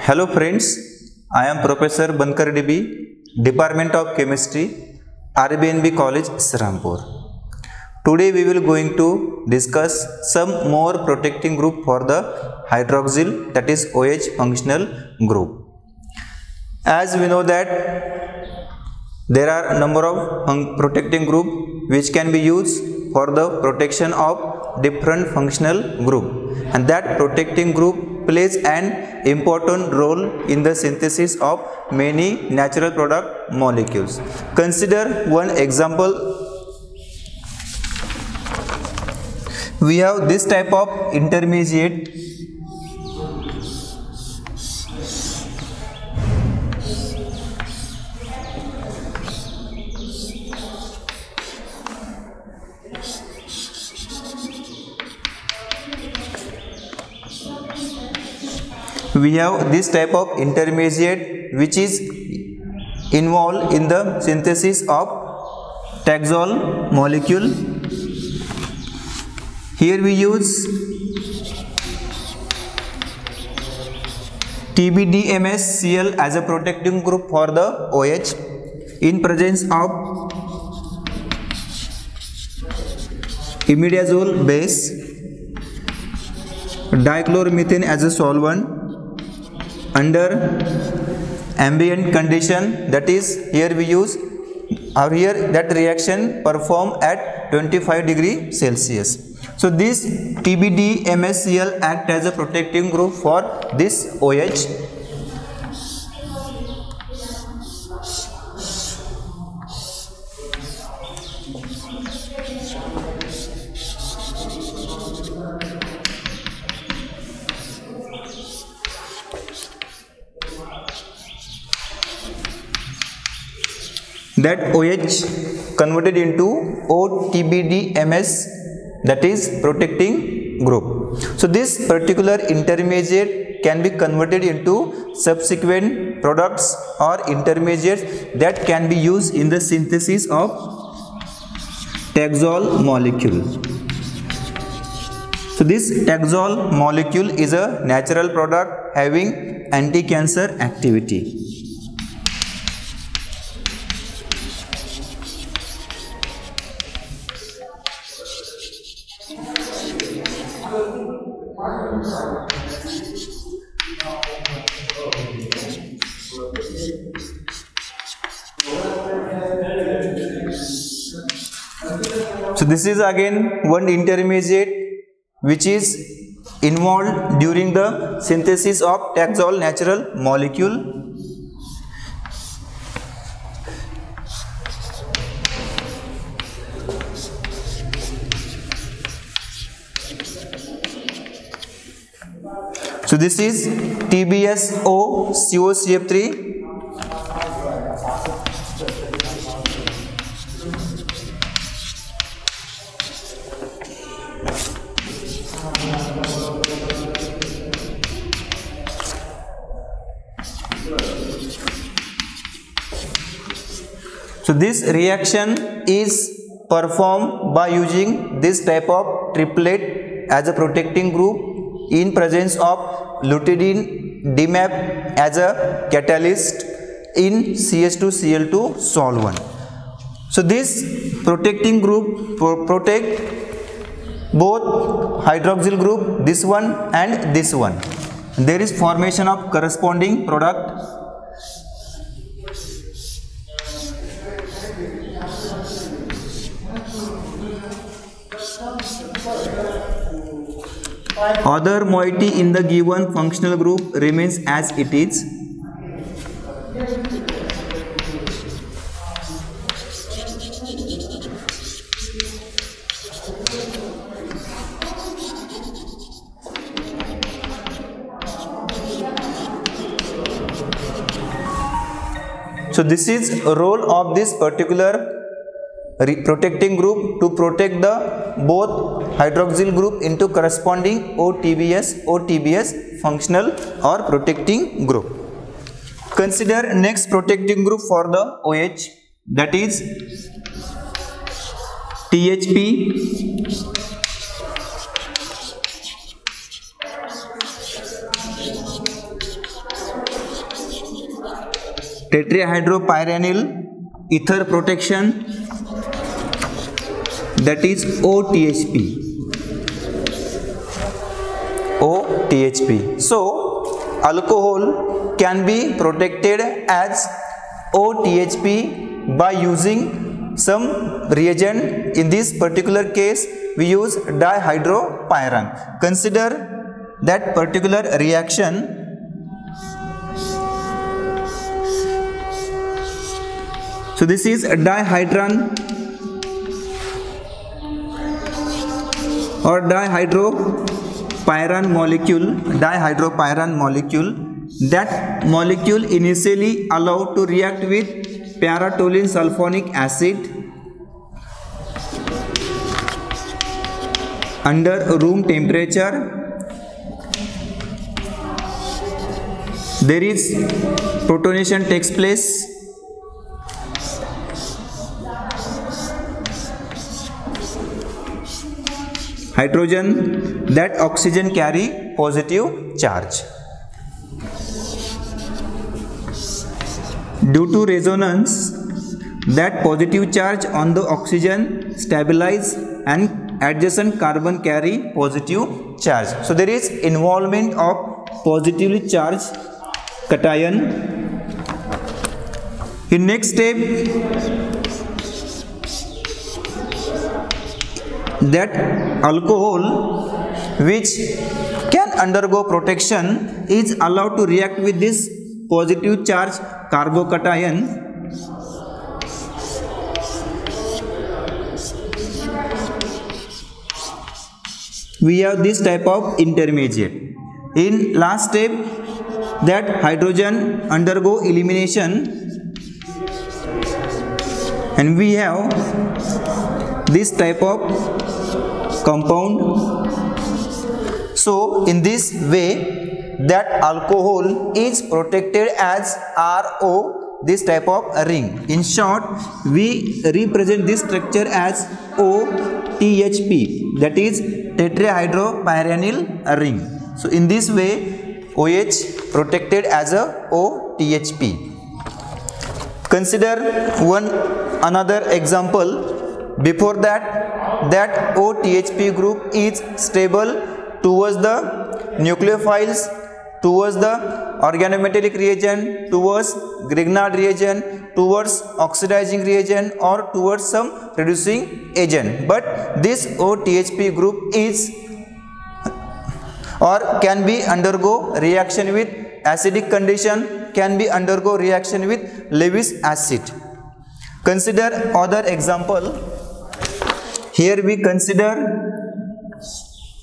Hello friends, I am Professor Bankar DB, Department of Chemistry, RBNB College, Serampur. Today we will going to discuss some more protecting group for the hydroxyl, that is OH functional group. As we know that there are a number of protecting group which can be used for the protection of different functional group, and that protecting group plays an important role in the synthesis of many natural product molecules. Consider one example. We have this type of intermediate which is involved in the synthesis of Taxol molecule. Here we use TBDMSCl as a protecting group for the OH in presence of imidazole base, dichloromethane as a solvent under ambient condition, that is here we use that reaction perform at 25 degree Celsius. So this TBDMSCl act as a protecting group for this OH. That OH converted into OTBDMS, that is protecting group. So this particular intermediate can be converted into subsequent products or intermediates that can be used in the synthesis of Taxol molecule. So this Taxol molecule is a natural product having anti-cancer activity. So this is again one intermediate which is involved during the synthesis of Taxol natural molecule. So this is TBSO-COCF3. So this reaction is performed by using this type of triplet as a protecting group in presence of lutein DMAP as a catalyst in CH2Cl2 solvent. So this protecting group protect both hydroxyl group, this one and this one. There is formation of corresponding product. Other moiety in the given functional group remains as it is. So this is a role of this particular protecting group to protect the both hydroxyl group into corresponding OTBS functional or protecting group. Consider next protecting group for the OH, that is THP tetrahydropyranyl ether protection, that is OTHP. So alcohol can be protected as OTHP by using some reagent. In this particular case we use dihydropyran. Consider that particular reaction. So this is a dihydran or dihydropyran molecule. That molecule initially allowed to react with paratoluene sulfonic acid under room temperature. There is protonation takes place. Hydrogen, that oxygen carry positive charge. Due to resonance, that positive charge on the oxygen stabilize and adjacent carbon carry positive charge. So there is involvement of positively charged cation. In next step, that alcohol which can undergo protection is allowed to react with this positive charge carbocation. We have this type of intermediate. In last step, that hydrogen undergo elimination and we have this type of compound. So in this way, that alcohol is protected as RO, this type of ring. In short, we represent this structure as OTHP, that is tetrahydropyranyl ring. So in this way, OH protected as a OTHP. Consider another example. Before that OTHP group is stable towards the nucleophiles, towards the organometallic reagent, towards Grignard reagent, towards oxidizing reagent, or towards some reducing agent. But this OTHP group is or can be undergo reaction with acidic condition, can be undergo reaction with Lewis acid. Consider other example. Here we consider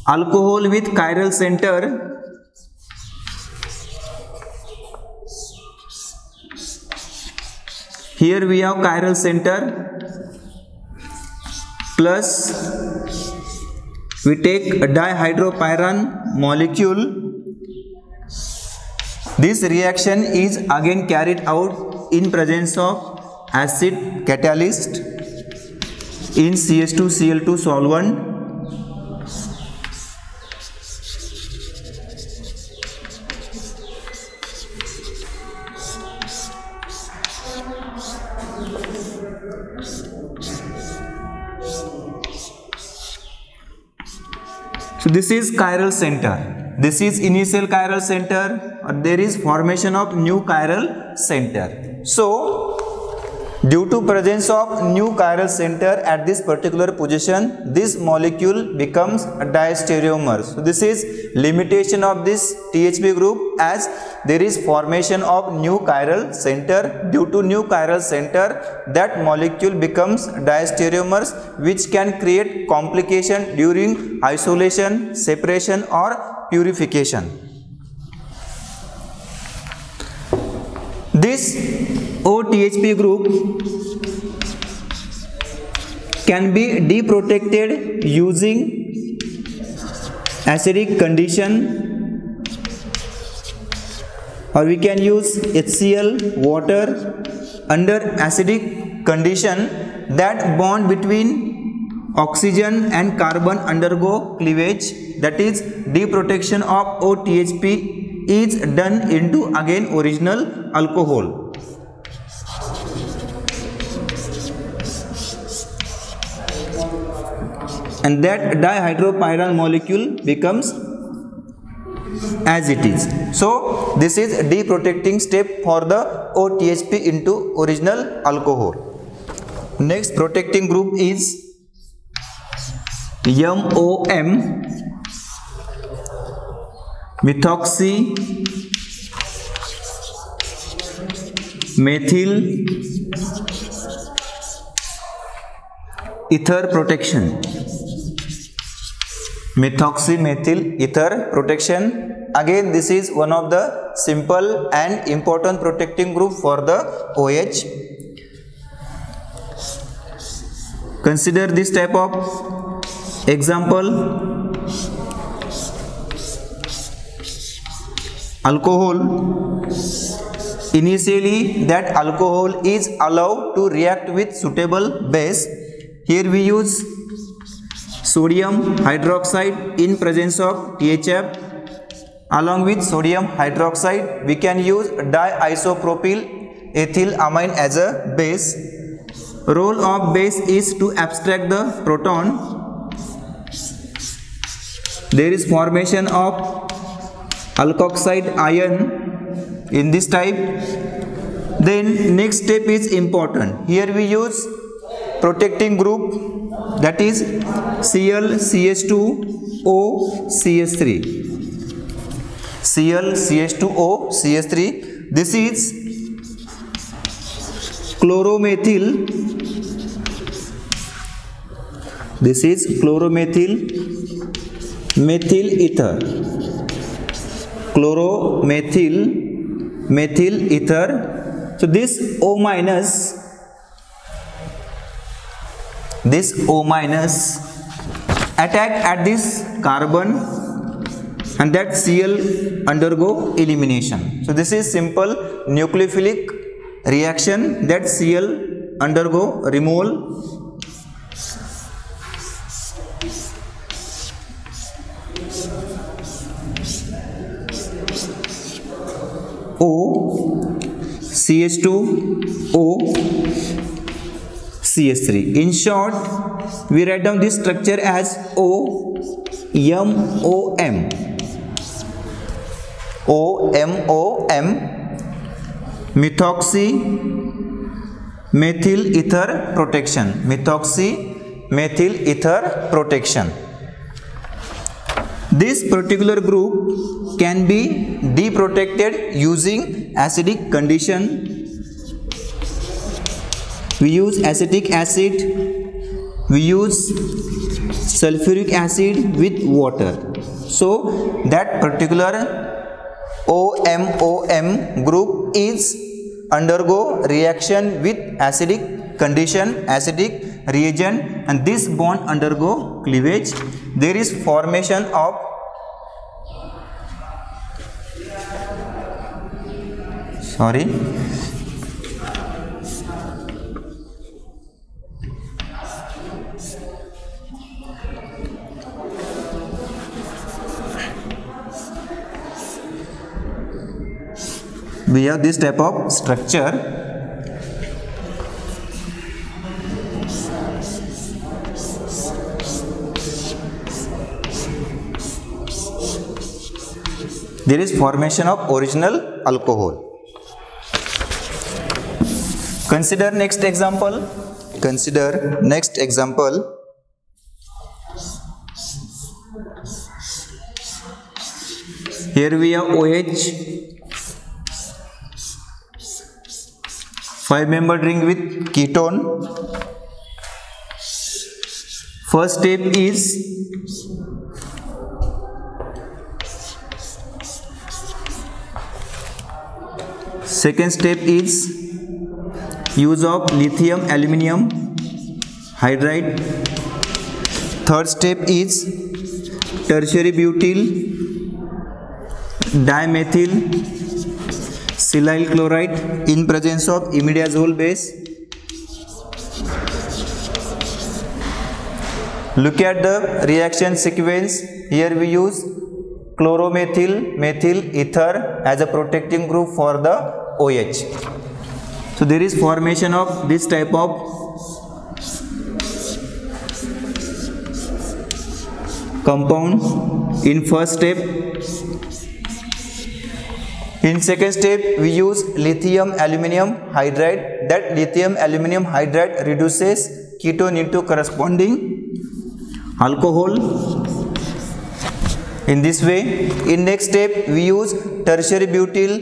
alcohol with chiral center. Here we have chiral center plus we take a dihydropyran molecule. This reaction is again carried out in presence of acid catalyst in CH2Cl2 solvent. So this is chiral center. This is initial chiral center, or there is formation of new chiral center. So due to presence of new chiral center at this particular position, this molecule becomes a diastereomer. So this is limitation of this THP group, as there is formation of new chiral center. Due to new chiral center, that molecule becomes diastereomers, which can create complication during isolation, separation, or purification. This OTHP group can be deprotected using acidic condition, or we can use HCl water. Under acidic condition, that bond between oxygen and carbon undergo cleavage, that is deprotection of OTHP is done into again original alcohol. and that dihydropyral molecule becomes as it is. So this is deprotecting step for the OTHP into original alcohol. Next protecting group is MOM, methoxy methyl ether protection. Methoxy methyl ether protection. Again, this is one of the simple and important protecting group for the OH. Consider this type of example. Alcohol. Initially, that alcohol is allowed to react with suitable base. Here we use sodium hydroxide in presence of THF. Along with sodium hydroxide, we can use diisopropyl ethylamine as a base. Role of base is to abstract the proton. There is formation of alkoxide ion in this type. Then next step is important. Here we use protecting group, that is ClCH2O CH3. ClCH2O CH3. This is chloromethyl. This is chloromethyl methyl ether. Chloromethyl methyl ether. So this O minus attack at this carbon, and that Cl undergo elimination. So this is simple nucleophilic reaction, that Cl undergo removal. O CH2O CH3. In short, we write down this structure as OMOM. OMOM, methoxy methyl ether protection. Methoxy methyl ether protection. This particular group can be deprotected using acidic condition. We use acetic acid, we use sulfuric acid with water. So that particular OMOM group is undergo reaction with acidic condition, acidic reagent, and this bond undergo cleavage. There is formation of we have this type of structure. There is formation of original alcohol. Consider next example. Here we have OH, 5-membered ring with ketone. First step is use of lithium aluminum hydride. Third step is tertiary butyl dimethyl silyl chloride in presence of imidazole base. Look at the reaction sequence. Here we use chloromethyl methyl ether as a protecting group for the OH. So there is formation of this type of compound in first step. In second step, we use lithium aluminum hydride. That lithium aluminum hydride reduces ketone into corresponding alcohol. In this way, in next step, we use tertiary butyl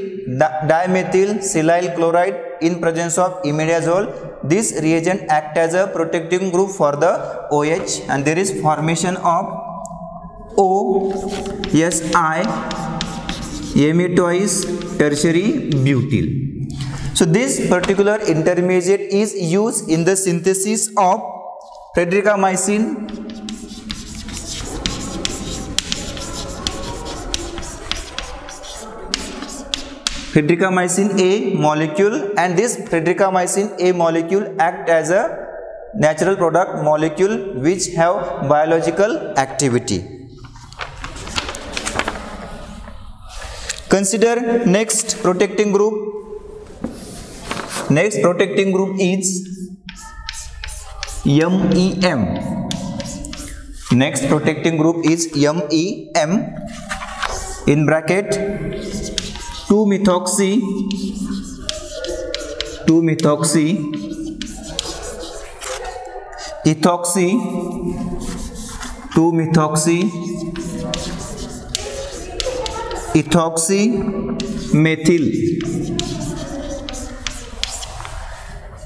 dimethyl silyl chloride in presence of imidazole. This reagent acts as a protecting group for the OH, and there is formation of OSI twice tertiary butyl. So this particular intermediate is used in the synthesis of fredricamycin, A molecule, and this fredricamycin A molecule act as a natural product molecule which have biological activity. Consider next protecting group. Next protecting group is MEM. Next protecting group is MEM. In bracket 2-methoxy, 2-methoxy, 2-methoxy-ethoxy-methyl,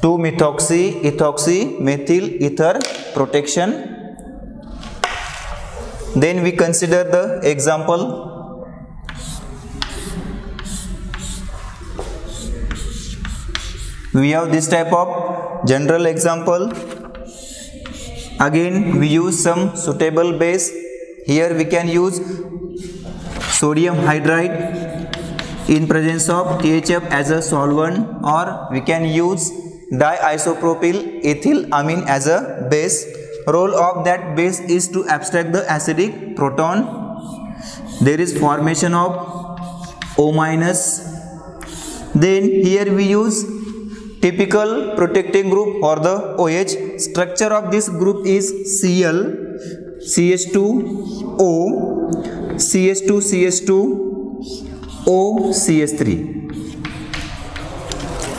2-methoxy-ethoxy-methyl ether protection. Then we consider the example. We have this type of general example. Again, we use some suitable base. Here we can use sodium hydride in presence of THF as a solvent, or we can use diisopropyl ethylamine as a base. Role of that base is to abstract the acidic proton. There is formation of O-. Then here we use typical protecting group for the OH. Structure of this group is Cl, CH2O, CH2, CH2, O, CH3.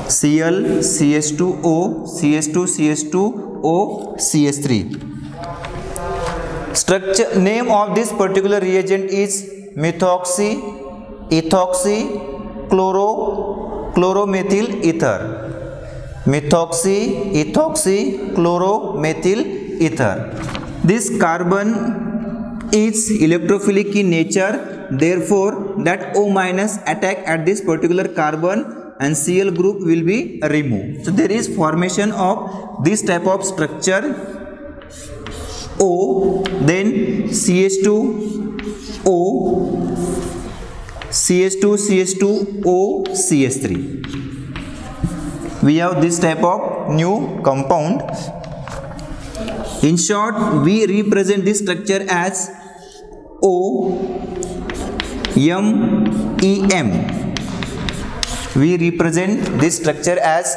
Cl, CH2O, CH2, CH2, O, CH3. Structure name of this particular reagent is methoxy, ethoxy, chloromethyl ether. Methoxy, ethoxy, chloromethyl ether. This carbon is electrophilic in nature, therefore that O- attack at this particular carbon and Cl group will be removed. So there is formation of this type of structure O, then CH2O, CH2, CH2O, CH3. We have this type of new compound. In short, we represent this structure as OMEM. We represent this structure as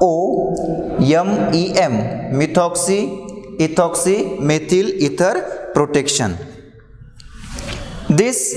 ROMEM, methoxy, ethoxy, methyl ether protection. This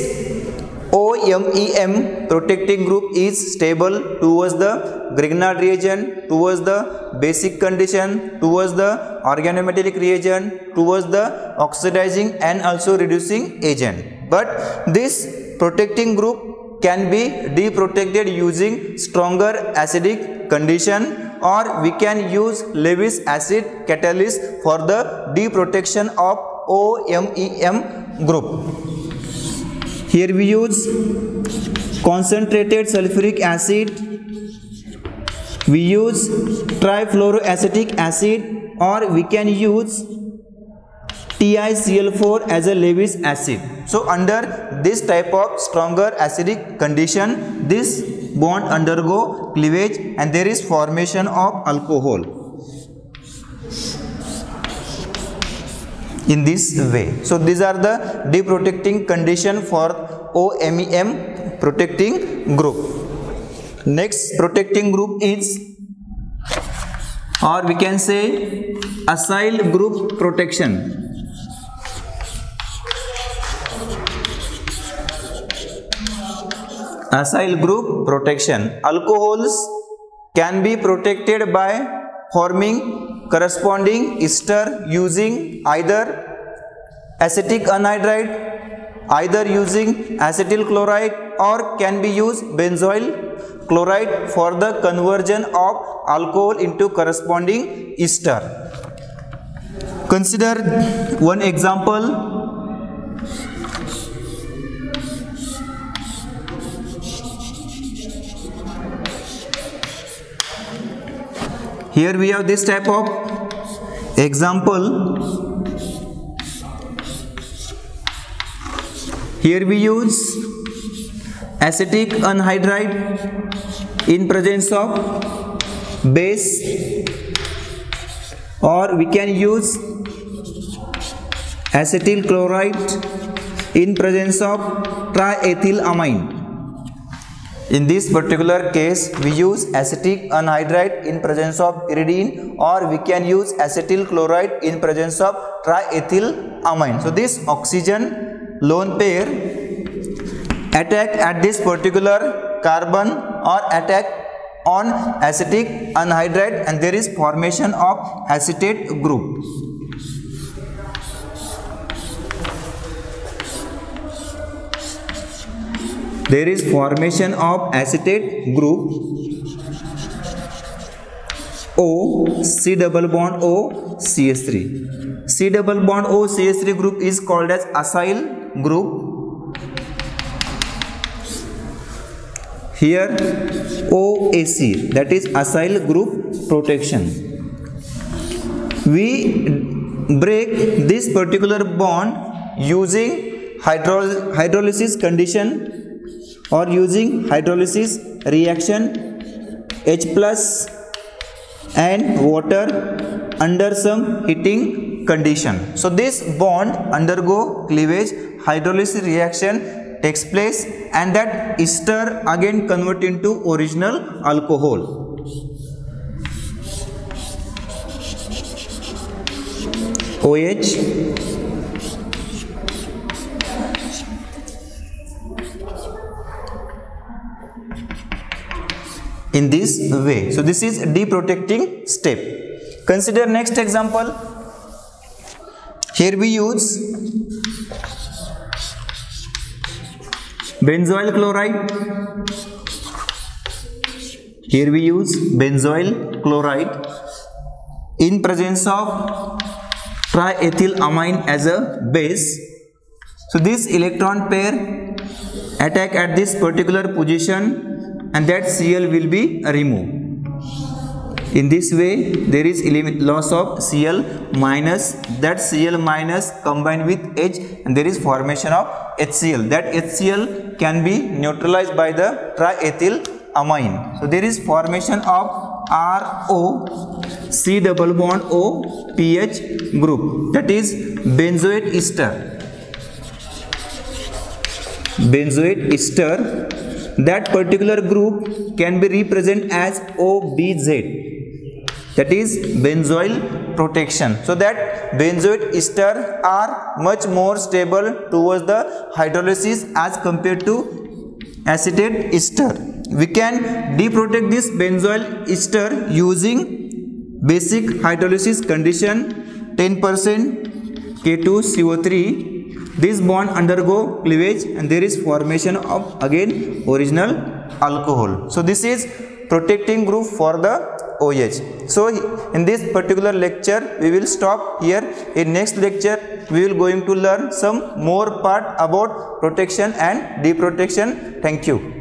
OMEM protecting group is stable towards the Grignard reagent, towards the basic condition, towards the organometallic reagent, towards the oxidizing and also reducing agent. But this protecting group can be deprotected using stronger acidic condition, or we can use Lewis acid catalyst for the deprotection of OMEM group. Here we use concentrated sulfuric acid, we use trifluoroacetic acid, or we can use TiCl4 as a Lewis acid. So under this type of stronger acidic condition, this bond undergo cleavage and there is formation of alcohol. In this way. So these are the deprotecting condition for OMEM protecting group. Next protecting group is, or we can say, acyl group protection. Acyl group protection. Alcohols can be protected by forming corresponding ester using either acetic anhydride, either using acetyl chloride, or can be used benzoyl chloride for the conversion of alcohol into corresponding ester. Consider one example. Here we have this type of example. Here we use acetic anhydride in presence of base, or we can use acetyl chloride in presence of triethylamine. In this particular case, we use acetic anhydride in presence of pyridine, or we can use acetyl chloride in presence of triethylamine. So this oxygen lone pair attack at this particular carbon or attack on acetic anhydride, and there is formation of acetate group. There is formation of acetate group O, C double bond O, CH3. C double bond O, CH3 group is called as acyl group. Here OAC, that is acyl group protection. We break this particular bond using hydrolysis condition, or using hydrolysis reaction H plus and water under some heating condition. So this bond undergo cleavage, hydrolysis reaction takes place, and that ester again convert into original alcohol. OH in this way. So this is deprotecting step. Consider next example. Here we use benzoyl chloride. Here we use benzoyl chloride in presence of triethylamine as a base. So this electron pair attack at this particular position, and that Cl will be removed. In this way, there is loss of Cl minus. That Cl minus combined with H, and there is formation of HCl. That HCl can be neutralized by the triethylamine. So there is formation of RO, C double bond O, PH group. That is benzoate ester. Benzoate ester. That particular group can be represented as OBZ, that is benzoyl protection. So that benzoate ester are much more stable towards the hydrolysis as compared to acetate ester. We can deprotect this benzoyl ester using basic hydrolysis condition 10% K2CO3. This bond undergo cleavage, and there is formation of again original alcohol. So this is protecting group for the OH. So in this particular lecture we will stop here. In next lecture we will going to learn some more part about protection and deprotection. Thank you.